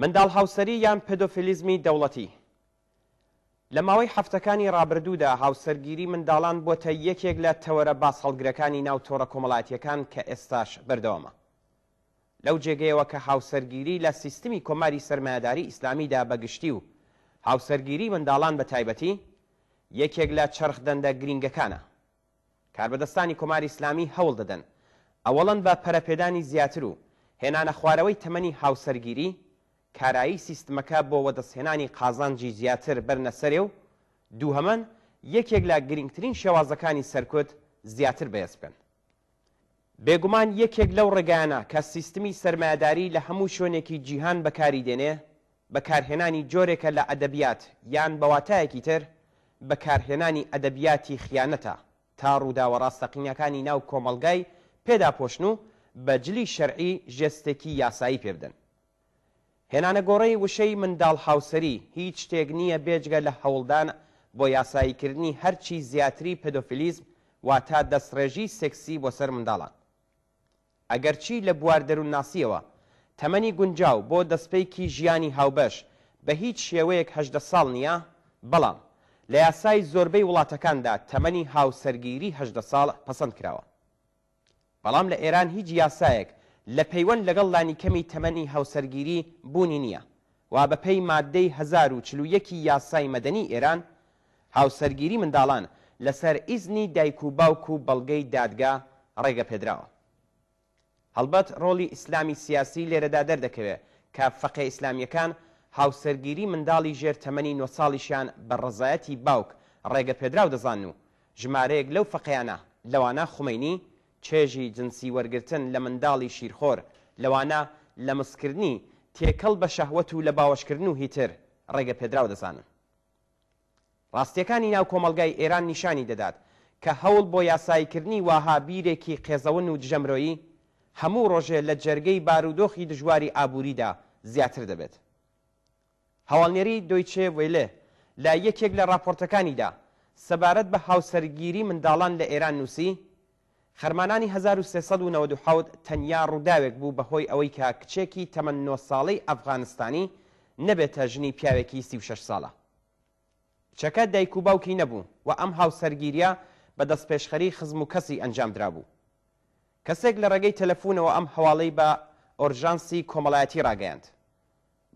منداڵ هاوسەری یان پێدۆفیلیزمی دەوڵەتی. لە ماوەی هەفتەکانی ڕابردوودا هاوسەرگیری منداڵان بۆتە یەکێک لە تەوەرە باس هەڵگرەکانی ناو تۆڕە کۆمەڵایەتیەکان کە ئێستاش بەردەوامە. لەو جێگەیەوە کە هاوسەرگیری لە سیستمی کۆماری سەرمایه‌داری ئیسلامیدا بەگشتی و هاوسەرگیری منداڵان بە تایبەتی یەکێک لە چرخدەندە گرینگەکانە. کاربەدەستانی کۆماری ئیسلامی هەوڵ دەدەن ئەوەڵەن بە پەرەپێدانی زیاتر و هێنانە خوارەوەی تەمەنی هاوسەرگیری کارایی سیستمەکە بۆ وەدەستهێنانی قازانجی زیاتر بەرنە سەرێ و دووهەمەن یەکێک لە گرنگترین شێوازەکانی سەرکوت زیاتر بەهێز بکەن. بێگومان یەکێک لەو ڕێگایانە کە سیستمی سەرمایه‌داری لە هەموو شوێنێکی جیهان بەکاری دێنێ بەکارهێنانی جۆرێکە لە ئەدەبیات یان بەواتایەکی تر بەکارهێنانی ئەدەبیاتی خیانەتە تا ڕووداوە ڕاستەقینەکانی ناو کۆمەڵگای پێداپۆشن و بەجلی شەرعی ژێستێکی یاسایی پێبدەن. هێنانە گۆڕەی وشەی منداڵ هاوسەری هیچ شتێک نییە بێجگە لە هەوڵدان بۆ یاساییکردنی هەرچی زیاتری پێدۆفیلیزم واتە دەستڕێژی سێکسی بۆ سەر منداڵان. ئەگەرچی لە بواردەر و ناسیەوە تەمەنی گونجاو بۆ دەستپێکی ژیانی هاوبەش بە هیچ شێوەیەک 18 ساڵ نییە، بەڵام لە یاسای زۆربەی وڵاتەکاندا تەمەنی هاوسەرگیری 18 ساڵ پەسەند کراوە. بەڵام لە ئێران هیچ یاسایەک لە پەیوەند لەگەڵ لانیکەمی تەمەنی هاوسەرگیری بوونی نییە و بەپێی مادەی 1041 یاسای مەدەنی ئێران هاوسەرگیری منداڵان لەسەر ئیزنی دایک و باوک و بەڵگەی دادگا ڕێگە پێدراوە. هەڵبەت ڕۆڵی ئیسلامی سیاسی لێرەدا دەردەکەوێت کە فەقێ ئیسلامیەکان هاوسەرگیری منداڵی ژێر تەمەنی 9 ساڵیشیان بە ڕزایەتی باوک ڕێگە پێدراو دەزانن و ژمارەیەک لەو فەقەیانە لەوانە خومەینی چێژی جنسی وەرگرتن لە منداڵی شیرخۆر، لەوانە لە مسکردنی تێکەڵ بە شەهوەت و لە باوەشکردن و هیتر ڕێگە پێدراو دەزانن. ڕاستیەکانی ناو کۆمەڵگای ئێران نیشانی دەدات کە هەوڵ بۆ یاساییکردنی واها بیرێکی قێزەون و دژەمرۆیی هەموو ڕۆژێ لە جەرگەی بارودۆخی دژواری ئابووریدا زیاتر دەبێت. هەواڵنێری دۆیچێ ڤێلێ لە یەکێک لە راپۆرتەکانیدا سەبارەت بە هاوسەرگیری منداڵان لە ئێران نووسی خەرمانانی 1397 تەنیا ڕووداوێک بوو بەهۆی ئەوەی کە کچێکی تەمەن 9 ساڵەی ئەفغانستانی نەبێتە ژنی پیاوێکی 36 ساڵە. کچەکە دایک و باوکی نەبوو و ئەم هاوسەرگیریە بە دەستپێشخەری خزم و کەسی ئەنجام درابوو. کەسێک لە ڕێگەی تەلەفۆنەوە ئەم هەواڵەی بە ئۆرژانسی کۆمەڵایەتی ڕاگەیاند.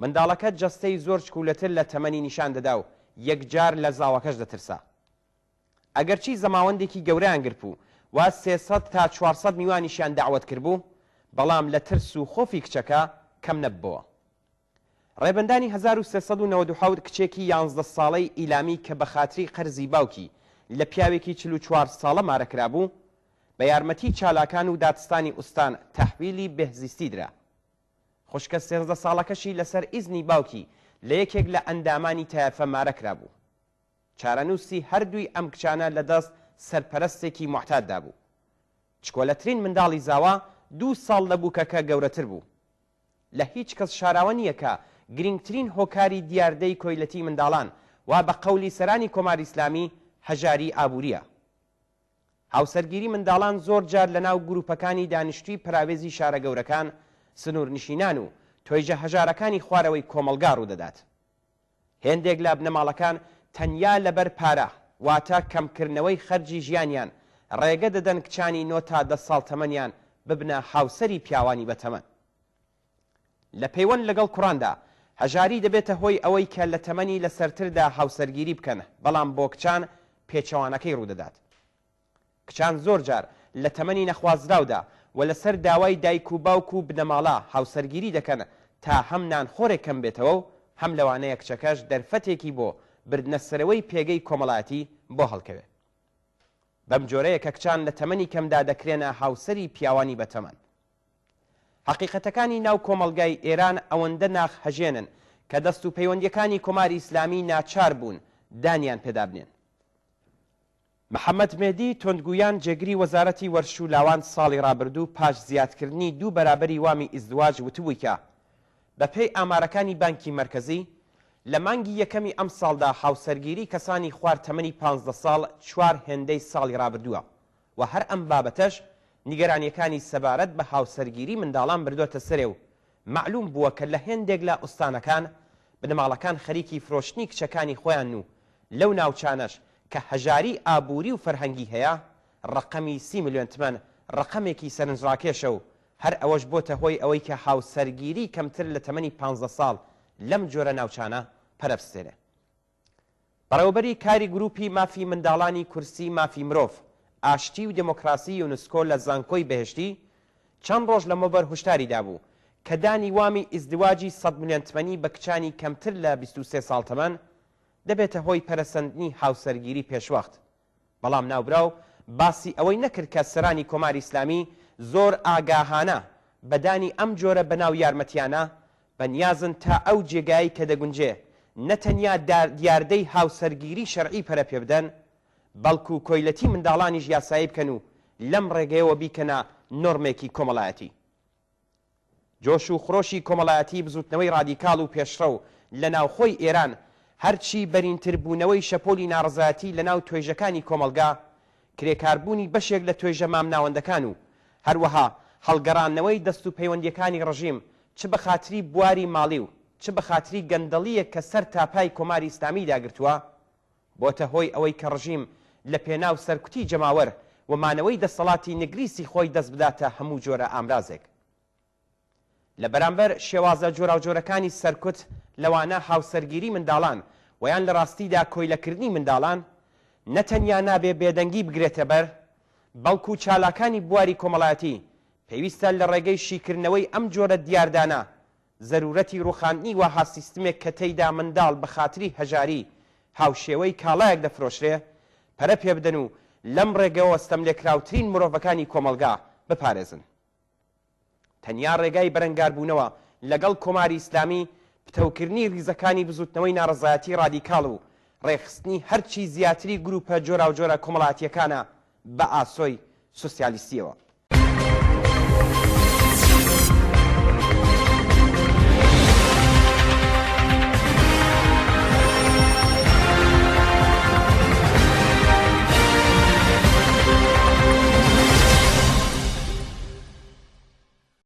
منداڵەکە جەستەی زۆر چکولەتر لە تەمەنی نیشان دەدا و یەکجار لە زاوەکەش دەترسا. ئەگەرچی زەماوەندێکی گەورەیان گرت و 300 تا 400 میوانیشیان داوەت کردبوو، بەڵام لە ترس و خۆفی کچەکە کەم نەبووە. ڕێبەندانی 1397 کچێکی 11 ساڵەی ئیلامی کە بە خاتری قەرزی باوکی لە پیاوێکی 44 ساڵە مارەکرا بوو، بە یارمەتی چالاکان و دادستانی ئوستان تەحویلی بەهزیستی درا. خوشکە 13 ساڵەکەشی لەسەر ئیزنی باوکی لە یەکێک لە ئەندامانی تایەفە مارەکرا بوو. چارەنووسی هەردووی ئەم کچانە لەدەست سەرپەرستێکی محتاددا بوو. چکۆلەترین منداڵی زاوا 2 ساڵ لە بووکەکە گەورەتر بوو. لە هیچ کەس شاراوە نییە کە گرنگترین هۆکاری دیاردەی کۆیلەتی منداڵان و بە قەولی سەرانی کۆماری ئیسلامی هەژاری ئابووریە. هاوسەرگیری منداڵان زۆر جار لە ناو گروپەکانی دانیشتووی پراوێزی شارە گەورەکان، سنوور نشینان و تۆیجە هەژارەکانی خوارەوەی کۆمەلگا ڕوودەدات. هێندێک لە بنەماڵەکان تەنیا لەبەر پارە واتە کەمکردنەوەی خەرجی ژیانیان ڕێگە دەدەن کچانی 9 تا 10 ساڵ تەمەنیان ببنە هاوسەری پیاوانی بەتەمەن. لە پەیوەند لەگەڵ کوڕاندا هەژاری دەبێتە هۆی ئەوەی کە لە تەمەنی لە سەرتردا هاوسەرگیری بکەن، بەڵام بۆ کچان پێچەوانەکەی ڕوودەدات. کچان زۆر جار لە تەمەنی نەخوازراودا و لەسەر داوای دایک و باوک و بنەماڵە هاوسەرگیری دەکەن تا هەم نانخۆرێک کەم بێتەوە و هەم لەوانەیە کچەکەش دەرفەتێکی بۆ بردنەسەرەوەی پێگەی کۆمەڵایەتی بۆ هەڵکەوێت. بەم جۆرەیە کە کچان لە تەمەنی کەمدا دەکرێنە هاوسەری پیاوانی بەتەمەن. حقیقەتەکانی ناو کۆمەڵگای ئێران ئەوەندە ناخ هەژێنن کە دەست و پەیوەندیەکانی کۆماری ئیسلامی ناچار بوون دانیان پێدا بنێن. محەممەد مێدی تۆندگویان جێگری وەزارەتی وەرش و لاوان ساڵی ڕابردوو پاش زیادکردنی 2 بەرابەری وامی ئیزدواج وتبووی کە بەپێی ئامارەکانی بانکی مەرکەزی لە مانگی یەکەمی ئەم ساڵدا هاوسەرگیری کەسانی خوار تەمەنی 15 ساڵ 4 هێندەی ساڵی ڕابردووە و هەر ئەم بابەتەش نیگەرانیەکانی سەبارەت بە هاوسەرگیری منداڵان بردوۆتە سەرێ و معلوم بووە کە لە هێندێک لە ئوستانەکان بنەماڵەکان خەریکی فرۆشتنی کچەکانی خۆیان و لەو ناوچانەش کە هەژاری ئابووری و فەرهەنگی هەیە ڕقەمی 30 ملیۆن تمەن ڕقەمێکی سەرنجڕاکێشە و هەر ئەوەش بۆتە هۆی ئەوەی کە هاوسەرگیری کەمتر لە تەمەنی 15 ساڵ لەم جۆرە ناوچانە پەرەبستێنێ. بەڕێوەبەری کاری گروپی مافی منداڵانی کورسی مافی مرۆڤ ئاشتی و دموکراسی یونسکۆ لە زانکۆی بەهشتی چەند ڕۆژ لەمەوبەر هشداری دابوو کە دانی وامی ئیزدواجی 100 ملیۆن تمەنی بە کچانی کەمتر لە 23 ساڵ تەمەن دەبێتە هۆی پەرەسەندنی هاوسەرگیری پێشوەخت. بەڵام ناوبراو باسی ئەوەی نەکرد کە سەرانی کۆماری ئیسلامی زۆر ئاگاهانە بەدانی ئەم جۆرە بەناو یارمەتیانە بەنیازن تا ئەو جێگایی کە دەگونجێ نەتەنیا دیاردەی هاوسەرگیری شەرعی پەرە پێ بدەن بەڵکو کۆیلەتی منداڵانیش یاسایی بکەن و لەم ڕێگەیەوە بیکەنە نۆرمێکی کۆمەڵایەتی. جۆش و خڕۆشی کۆمەڵایەتی بزوتنەوەی ڕادیکاڵ و پێشڕە و لە ناوخۆی ئێران هەرچی بەرینتر بوونەوەی شەپۆلی ناڕزایەتی لە ناو توێژەکانی کۆمەلگا کرێکاربوونی بەشێک لە توێژە مامناوەندەکان و هەروەها هەڵگەڕانەوەی دەست و پەیوەندیەکانی ڕژیم چ بە خاتری بواری ماڵی و چ بە خاتری گەندەڵیە کە سەر تاپای کۆماری ئیسلامی داگرتووە بۆتە هۆی ئەوەی کە ڕژیم لە پێناو سەرکوتی جەماوەر و مانەوەی دەسەڵاتی نگریسی خۆی دەست بداتە هەموو جۆرە ئامرازێک. لە بەرامبەر شێوازە جۆراوجۆرەکانی سەرکوت لەوانە هاوسەرگیری منداڵان ویان لە ڕاستیدا کۆیلەکردنی منداڵان نەتەنیا نابێ بێدەنگی بگرێتە بەر بەڵکو چالاکانی بواری کۆمەڵایەتی پێویستە لە ڕێگەی شیکردنەوەی ئەم جۆرە دیاردانە زەرورەتی ڕوخاندنی وەها سیستمێک کە تێیدا منداڵ بە خاتری هەژاری هاوشێوەی کاڵایەک دەفرۆشرێ پەرە پێ بدەن و لەم ڕێگەوە ستەملێکراوترین مرۆڤەکانی کۆمەلگا بپارێزن. تەنیا ڕێگای بەرەنگاربوونەوە لەگەڵ کۆماری ئیسلامی پتەوکردنی ریزەکانی بزوتنەوەی ناڕزایەتی ڕادیکاڵ و ڕێخستنی هەرچی زیاتری گروپە جۆرا و جۆرە کۆمەڵایەتیەکانە بە ئاسۆی سوسیالیستیەوە.